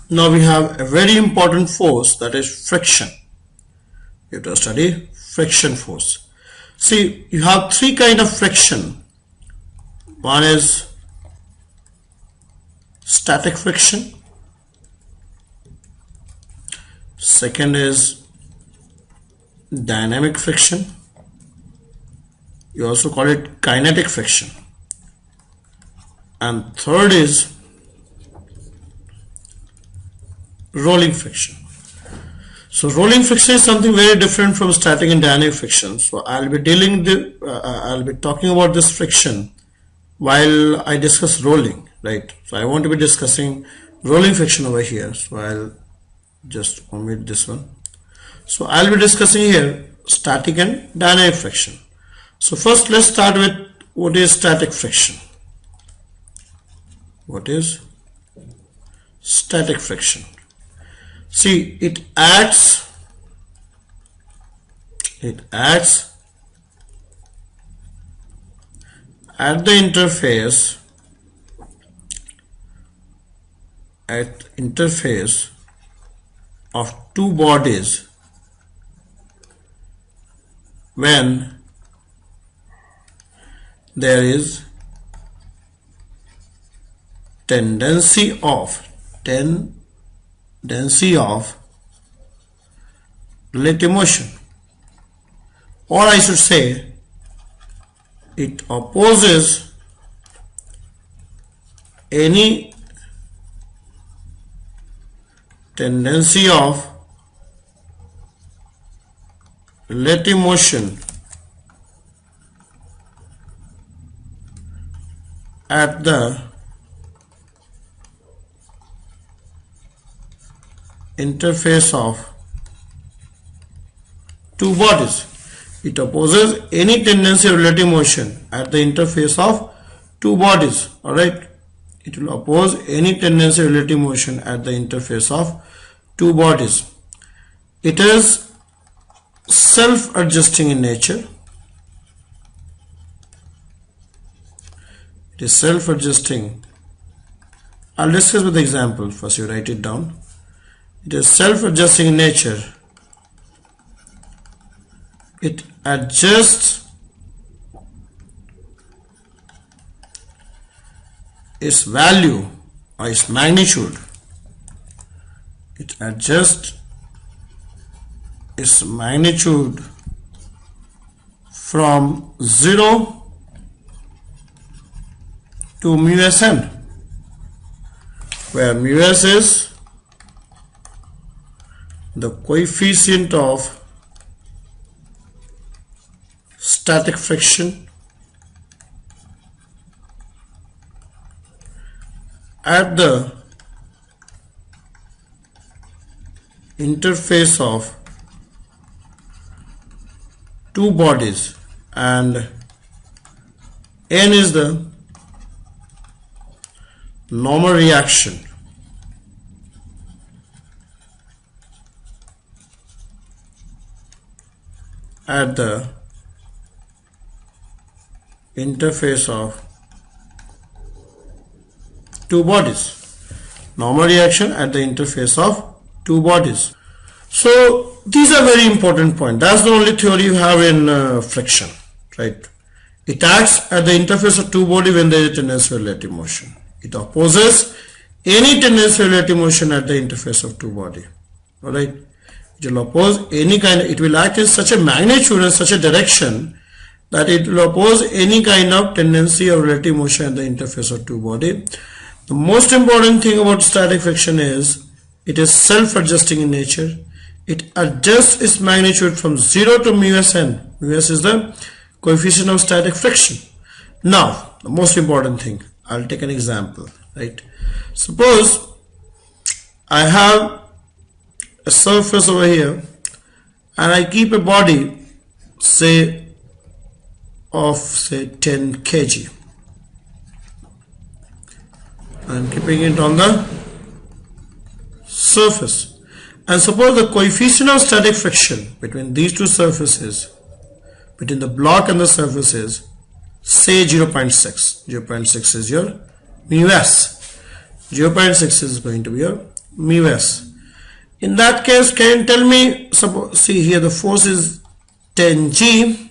Now we have a very important force, that is friction. You have to study friction force. See, you have three kinds of friction. One is static friction. Second is dynamic friction. You also call it kinetic friction. And third is rolling friction. So rolling friction is something very different from static and dynamic friction. So I'll be talking about this friction while I discuss rolling, right? So I want to be discussing rolling friction over here. So I'll just omit this one. So I'll be discussing here static and dynamic friction. So first let's start with what is static friction. What is static friction? See, it acts at the interface of two bodies when there is tendency of relative motion, or I should say it opposes any tendency of relative motion at the interface of two bodies. It opposes any tendency of relative motion at the interface of two bodies. Alright, it will oppose any tendency of relative motion at the interface of two bodies. It is self-adjusting in nature. It is self-adjusting. I'll discuss with the example. First you write it down. It is self-adjusting in nature. It adjusts its value or its magnitude. It adjusts its magnitude from 0 to mu Sn, where mu s is the coefficient of static friction at the interface of two bodies, and N is the normal reaction at the interface of two bodies. Normal reaction at the interface of two bodies. So these are very important points. That's the only theory you have in friction, right? It acts at the interface of two bodies when there is a tendency of relative motion. It opposes any tendency of relative motion at the interface of two bodies. Alright? It will oppose any kind of, it will act in such a magnitude and such a direction that it will oppose any kind of tendency of relative motion at the interface of two bodies. The most important thing about static friction is it is self-adjusting in nature. It adjusts its magnitude from 0 to mu Sn. Mu s is the coefficient of static friction. Now, the most important thing, I'll take an example, right? Suppose I have a surface over here and I keep a body, say, of say 10 kg. I'm keeping it on the surface, and suppose the coefficient of static friction between these two surfaces, between the block and the surface, is say 0.6. 0.6 is your mu s. 0.6 is going to be your mu s. In that case, can you tell me, suppose, see here the force is 10 G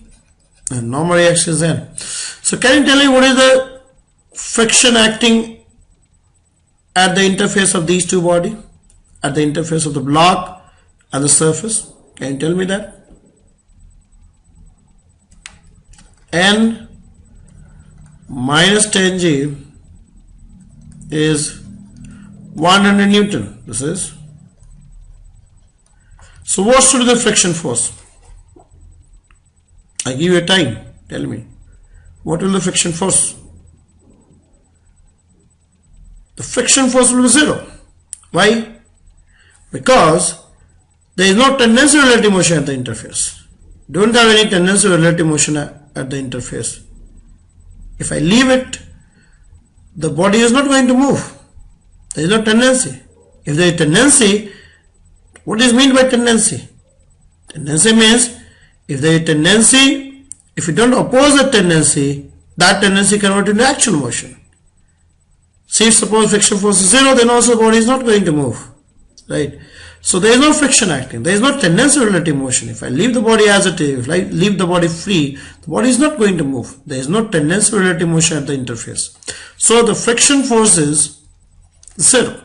and normal reaction is N. So can you tell me what is the friction acting at the interface of these two bodies, at the interface of the block and the surface? Can you tell me that? N minus 10 G is 100 Newton. This is. So what should be the friction force? I give you a time. Tell me. What will the friction force? The friction force will be 0. Why? Because there is no tendency relative motion at the interface. Don't have any tendency relative motion at the interface. If I leave it, the body is not going to move. There is no tendency. If there is tendency, what is meant by tendency? Tendency means if there is tendency, if you don't oppose the tendency, that tendency converts into actual motion. See, if suppose friction force is 0, then also the body is not going to move. Right? So there is no friction acting. There is no tendency relative motion. If I leave the body as it is, if I leave the body free, the body is not going to move. There is no tendency relative motion at the interface. So the friction force is 0.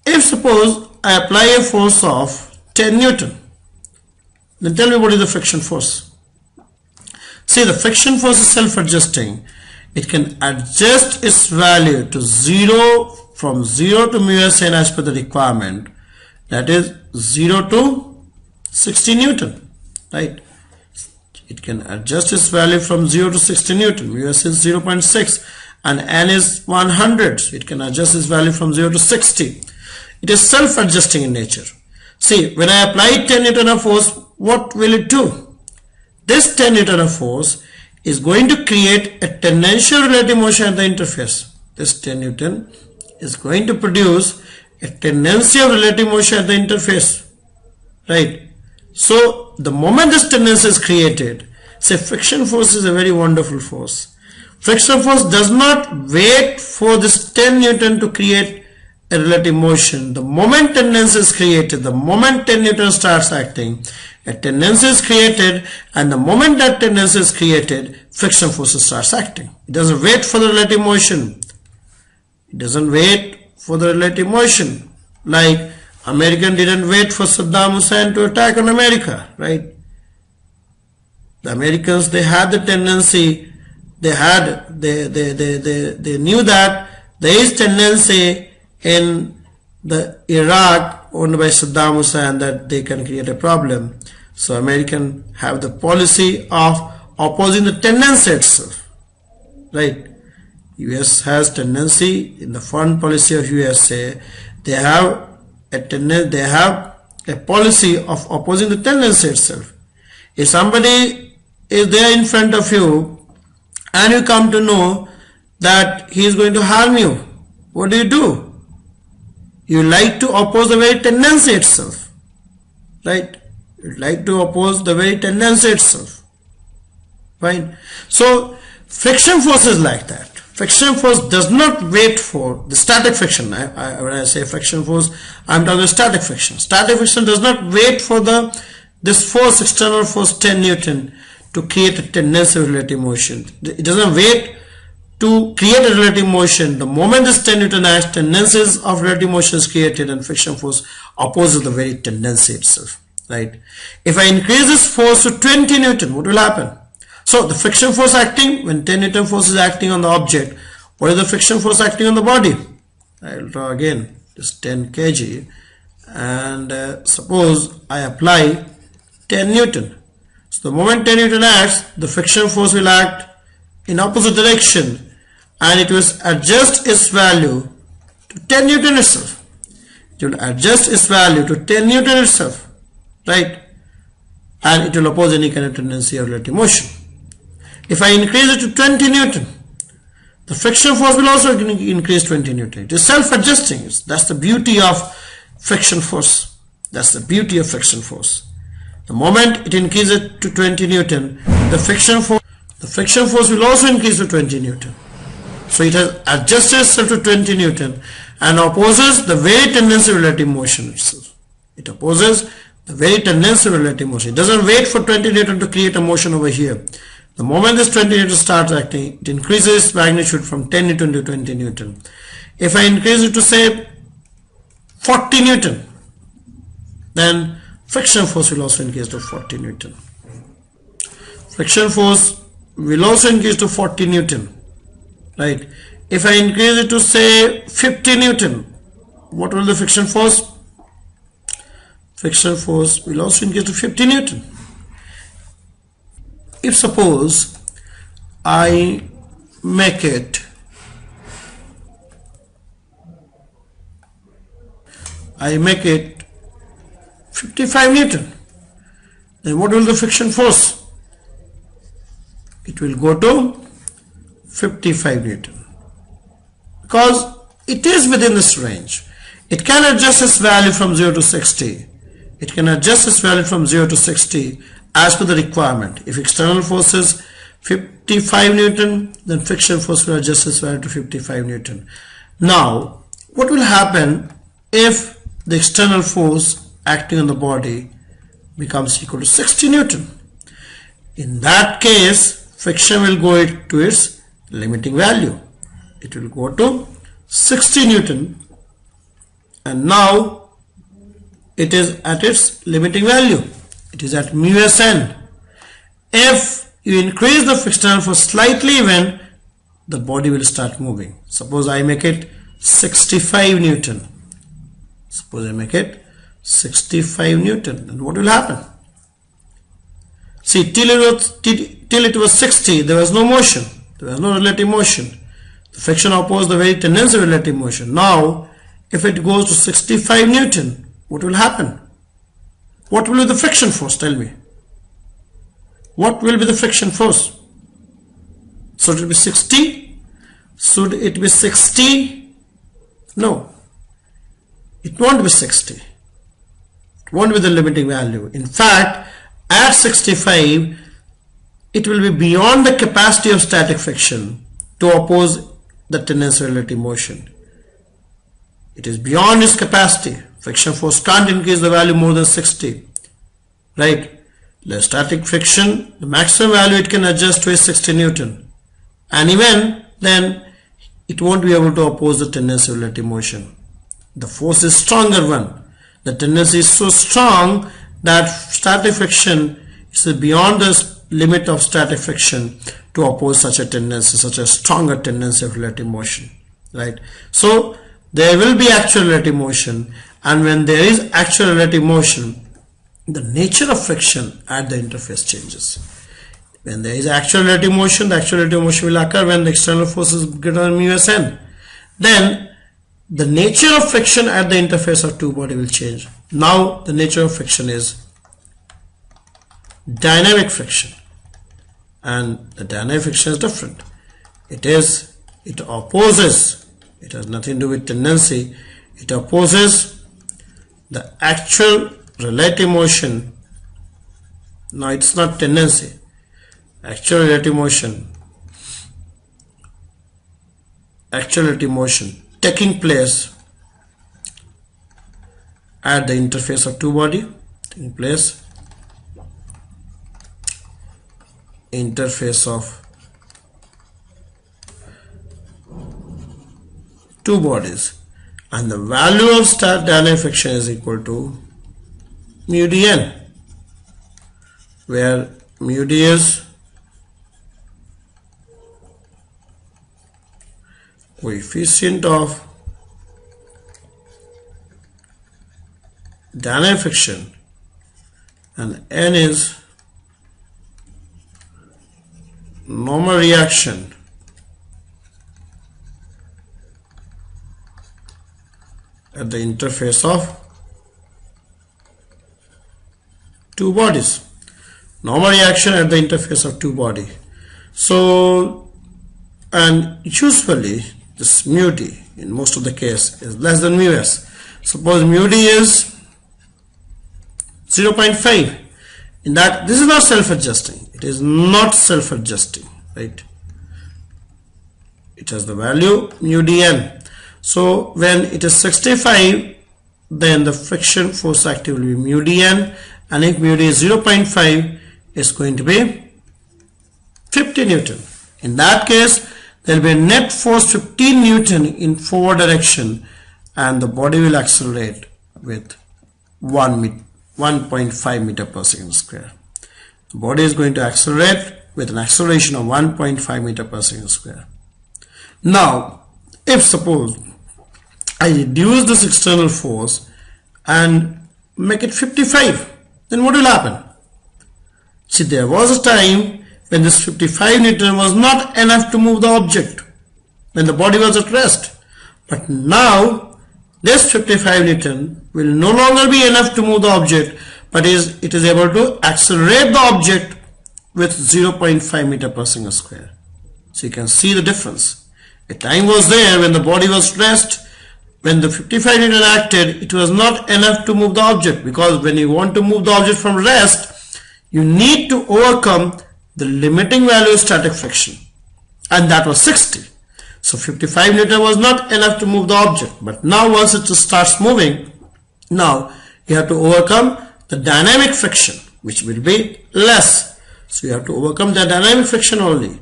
If suppose I apply a force of 10 Newton, then tell me what is the friction force. See, the friction force is self-adjusting. It can adjust its value to 0, from 0 to mu s n as per the requirement. That is 0 to 60 Newton, right? It can adjust its value from 0 to 60 Newton. Mu s is 0.6 and n is 100. So it can adjust its value from 0 to 60. It is self-adjusting in nature. See, when I apply 10 Newton of force, what will it do? This 10 Newton of force is going to create a tangential relative motion at the interface. This 10 Newton is going to produce a tendency of relative motion at the interface, right? So the moment this tendency is created, say friction force is a very wonderful force. Friction force does not wait for this 10 Newton to create a relative motion. The moment tendency is created, the moment 10 Newton starts acting, a tendency is created, and the moment that tendency is created, friction force starts acting. It doesn't wait for the relative motion. It doesn't wait for the relative motion. Like American didn't wait for Saddam Hussein to attack on America, right? The Americans, they had the tendency, they knew that there is tendency in the Iraq owned by Saddam Hussein that they can create a problem. So American have the policy of opposing the tendency itself, right? US has tendency in the foreign policy of USA. They have a policy of opposing the tendency itself. If somebody is there in front of you and you come to know that he is going to harm you, what do? You like to oppose the very tendency itself, right? You like to oppose the very tendency itself. Fine. So friction force is like that. Friction force does not wait for the static friction. When I say friction force, I am talking about static friction. Static friction does not wait for this force, external force 10 Newton, to create a tendency of relative motion. It doesn't wait to create a relative motion. The moment this 10 Newton acts, tendencies of relative motion is created and friction force opposes the very tendency itself, right? If I increase this force to 20 Newton, what will happen? So the friction force acting, when 10 Newton force is acting on the object, what is the friction force acting on the body? I will draw again this 10 kg and suppose I apply 10 Newton. So the moment 10 Newton acts, the friction force will act in opposite direction and it will adjust its value to 10 Newton itself. It will adjust its value to 10 Newton itself, right? And it will oppose any kind of tendency of relative motion. If I increase it to 20 Newton, the friction force will also increase 20 Newton. It is self-adjusting. That's the beauty of friction force. That's the beauty of friction force. The moment it increases to 20 Newton, the friction force will also increase to 20 Newton. So it has adjusted itself to 20 Newton and opposes the very tendency of relative motion itself. It opposes the very tendency of relative motion. It doesn't wait for 20 Newton to create a motion over here. The moment this 20 Newton starts acting, it increases its magnitude from 10 Newton to 20 Newton. If I increase it to say 40 Newton, then friction force will also increase to 40 Newton. Friction force will also increase to 40 Newton, right? If I increase it to say 50 Newton, what will the friction force? Friction force will also increase to 50 Newton. If suppose I make it 55 Newton, then what will the friction force? It will go to 55 Newton, because it is within this range. It can adjust its value from 0 to 60. It can adjust its value from 0 to 60 as per the requirement. If external force is 55 Newton, then friction force will adjust its value to 55 Newton. Now, what will happen if the external force acting on the body becomes equal to 60 Newton? In that case, friction will go to its limiting value. It will go to 60 Newton, and now it is at its limiting value. It is at mu Sn. If you increase the external force slightly even, the body will start moving. Suppose I make it 65 Newton. Suppose I make it 65 Newton, then what will happen? See, till it was 60, there was no motion. There was no relative motion. The friction opposed the very tendency of relative motion. Now, if it goes to 65 Newton, what will happen? What will be the friction force? Tell me. What will be the friction force? Should it be 60? Should it be 60? No. It won't be 60. It won't be the limiting value. In fact, at 65, it will be beyond the capacity of static friction to oppose the tendency of relative motion. It is beyond its capacity. Friction force can't increase the value more than 60, right? The static friction, the maximum value it can adjust to is 60 Newton, and even then it won't be able to oppose the tendency of relative motion. The force is stronger one. The tendency is so strong that static friction is beyond the limit of static friction to oppose such a tendency, such a stronger tendency of relative motion, right? So there will be actual relative motion, and when there is actual relative motion, the nature of friction at the interface changes. When there is actual relative motion, the actual relative motion will occur when the external force is greater than mu Sn. Then the nature of friction at the interface of two bodies will change. Now the nature of friction is dynamic friction, and the dynamic friction is different. It opposes, it has nothing to do with tendency, it opposes the actual relative motion. Now it's not tendency, actual relative motion taking place at the interface of two bodies, interface of two bodies, and the value of dynamic friction is equal to mu dn, where mu d is coefficient of dynamic friction and n is normal reaction at the interface of two bodies. Normal reaction at the interface of two bodies. So, and usually this mu d in most of the case is less than mu s. Suppose mu d is 0.5. In that, this is not self-adjusting. It is not self-adjusting, right? It has the value mu dn. So when it is 65, then the friction force active will be mu dn, and if mu d is 0.5, it's going to be 50 Newton. In that case, there will be a net force 15 Newton in forward direction, and the body will accelerate with 1.5 meter per second square. The body is going to accelerate with an acceleration of 1.5 meter per second square. Now, if suppose I reduce this external force and make it 55, then what will happen? See, there was a time when this 55 Newton was not enough to move the object, when the body was at rest. But now, this 55 Newton will no longer be enough to move the object, but it is able to accelerate the object with 0.5 meter per second square. So you can see the difference. A time was there when the body was at rest. When the 55 Newton acted, it was not enough to move the object, because when you want to move the object from rest, you need to overcome the limiting value of static friction, and that was 60. So 55 Newton was not enough to move the object, but now once it starts moving, now you have to overcome the dynamic friction, which will be less. So you have to overcome the dynamic friction only.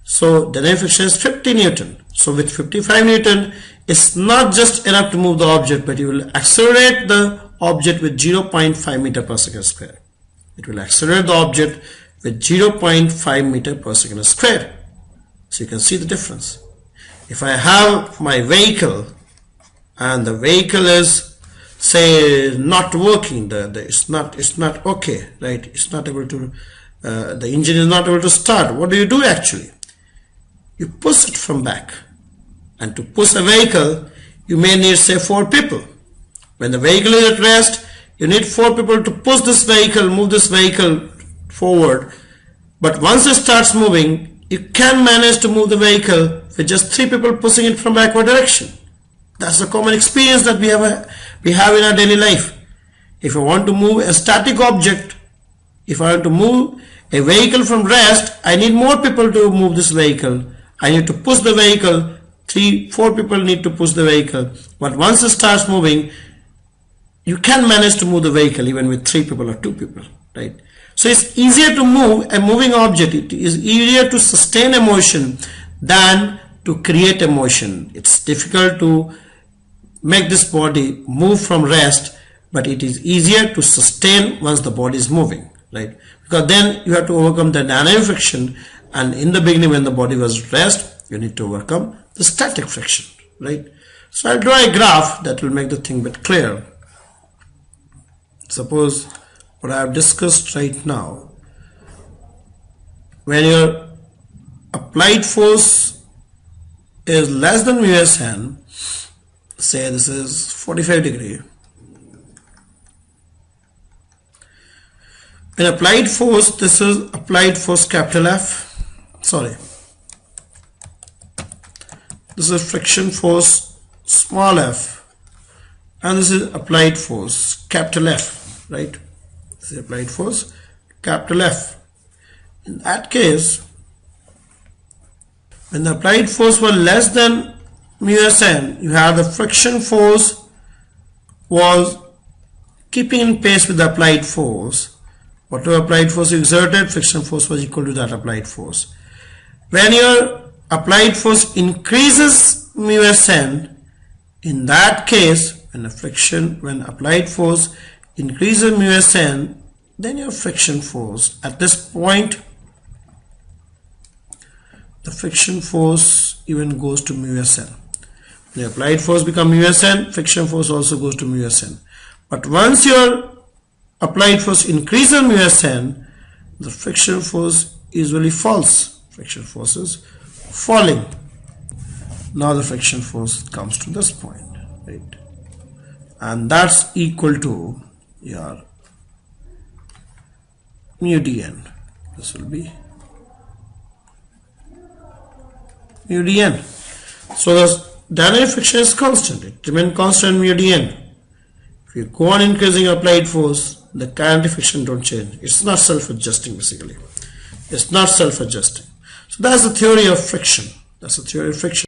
So dynamic friction is 50 Newton. So with 55 Newton, it's not just enough to move the object, but you will accelerate the object with 0.5 meter per second square. It will accelerate the object with 0.5 meter per second square. So you can see the difference. If I have my vehicle and the vehicle is, say, not working, it's not okay, right? It's not able to, the engine is not able to start. What do you do actually? You push it from back. And to push a vehicle, you may need, say, 4 people. When the vehicle is at rest, you need 4 people to push this vehicle, move this vehicle forward. But once it starts moving, you can manage to move the vehicle with just 3 people pushing it from backward direction. That's a common experience that we have in our daily life. If I want to move a static object, if I want to move a vehicle from rest, I need more people to move this vehicle. I need to push the vehicle. 3-4 people need to push the vehicle. But once it starts moving, you can manage to move the vehicle even with 3 people or 2 people, right? So it's easier to move a moving object. It is easier to sustain a motion than to create a motion. It's difficult to make this body move from rest, but it is easier to sustain once the body is moving, right? Because then you have to overcome the dynamic friction, and in the beginning when the body was at rest, you need to overcome the static friction, right? So I'll draw a graph that will make the thing a bit clear. Suppose what I have discussed right now, when your applied force is less than mu Sn, say this is 45 degree. In applied force, this is applied force capital F. Sorry. This is friction force small f, and this is applied force capital F, right? This is applied force capital F. In that case, when the applied force was less than mu Sn, you have the friction force was keeping in pace with the applied force. Whatever applied force you exerted, friction force was equal to that applied force. When your applied force increases mu Sn, in that case, when applied force increases mu Sn, then your friction force at this point, the friction force even goes to mu Sn. When the applied force becomes mu Sn, friction force also goes to mu Sn. But once your applied force increases mu Sn, the friction force usually falls. Friction force is falling. Now the friction force comes to this point, right? And that's equal to your mu dn. This will be mu dn. So the dynamic friction is constant. It remains constant mu dn. If you go on increasing applied force, the kinetic friction don't change. It's not self-adjusting basically. It's not self-adjusting. So that's the theory of friction. That's the theory of friction.